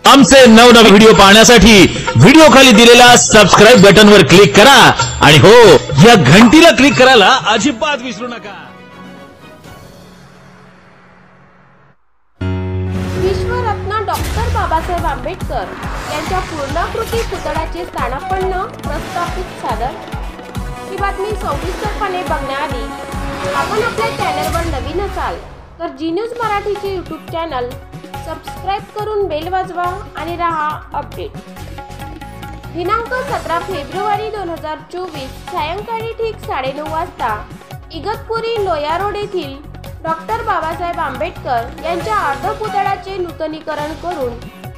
आमचे नवनवीन व्हिडिओ पाहण्यासाठी व्हिडिओ खाली दिलेल्या सबस्क्राइब बटनवर क्लिक करा आणि हो, या घंटीला क्लिक करायला अजिबात विसरू नका। विश्वरत्न डॉक्टर बाबासाहेब आंबेडकर यांच्या पूर्णाकृती पुतळ्याचे स्थानापन्न प्रस्थापित सादर। ही बातमी सविस्तरपणे बघण्याआधी आपण आपल्या चॅनलवर नवीन असाल तर जी न्यूज मराठीचे यूट्यूब चॅनल सबस्क्राइब करून बेल वाजवा आणि रहा अपडेट। दिनांक 17 फेब्रुवारी 2024 सायंकाळी ठीक 9:30 वाजता इगतपुरी लोया रोड येथील डॉक्टर बाबासाहेब आंबेडकर यांच्या अर्धपुतळ्याचे नूतनीकरण करून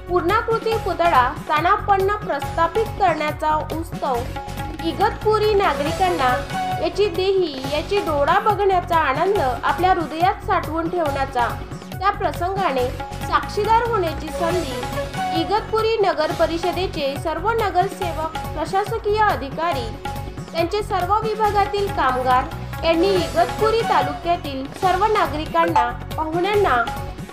पूर्णाकृती पुतळा स्थानापन्न प्रस्थापित करण्याचा उत्सव इगतपुरी नागरिकांना याची देही याची डोळा बघण्याचा आनंद आपल्या हृदयात साठवून ठेवण्याचा, त्या प्रसंगाने साक्षीदार होण्याची संधी इगतपुरी नगर परिषदेचे सर्व नगरसेवक, प्रशासकीय अधिकारी, त्यांचे सर्व विभागातील कामगार यांनी इगतपुरी तालुक्यातील सर्व नागरिकांना, पाहुण्यांना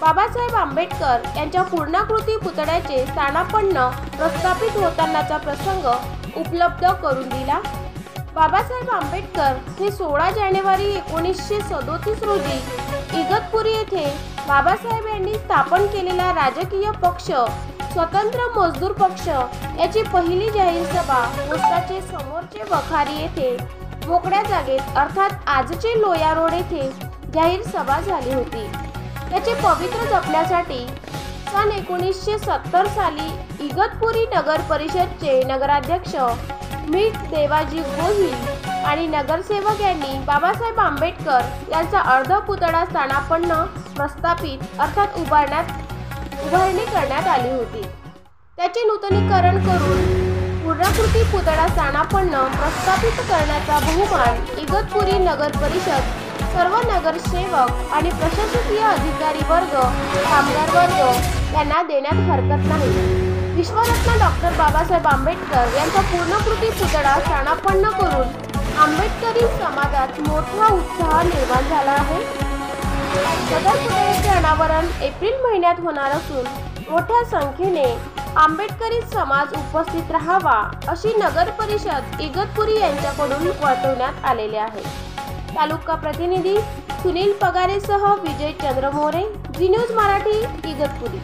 बाबासाहेब आंबेडकर यांच्या पूर्णाकृती पुतळ्याचे स्थानापन्न प्रस्थापित होतानाचा प्रसंग उपलब्ध करून दिला। बाबासाहेब आंबेडकर हे 16 जानेवारी 1937 रोजी इगतपुरी येथे बाबासाहेब यांनी स्थापन केलेला राजकीय पक्ष स्वतंत्र मजदूर पक्ष याची पहिली जाहीर सभा पोस्टाचे समोरचे वखारी येथे मोकळ्या जागेत अर्थात आजचे लोया रोड येथे जाहीर सभा झाली होती। त्याचे पवित्र जपण्यासाठी सन 1970 साली इगतपुरी नगर परिषदचे नगराध्यक्ष मीठ देवाजी गोहिल आणि नगरसेवक यांनी बाबासाहेब आंबेडकर यांचा अर्धपुतळा स्थानापन्न प्रस्थापित अर्थात उभारणी करण्यात आली होती। त्याचे नूतनीकरण करून पूर्णाकृती पुतळा स्थानापन्न प्रस्थापित करण्याचा बहुमान इगतपुरी नगर परिषद, सर्व नगरसेवक आणि प्रशासकीय अधिकारी वर्ग, कामगार वर्ग यांना देण्यात हरकत नाही। विश्वरत्न डॉक्टर बाबासाहेब आंबेडकर यांचा पूर्णाकृती पुतळा स्थानापन्न करून आंबेडकरी समाजात मोठा उत्साह निर्माण झाला आहे। सदर पुतळ्याचे अनावरण एप्रिल महिन्यात होणार असून मोठ्या संख्येने आंबेडकरी समाज उपस्थित राहावा अशी नगर परिषद इगतपुरी यांच्याकडून कळवण्यात आलेले आहे। तालुका प्रतिनिधी सुनील पगारेसह विजय चंद्र मोरे, जी न्यूज मराठी, इगतपुरी।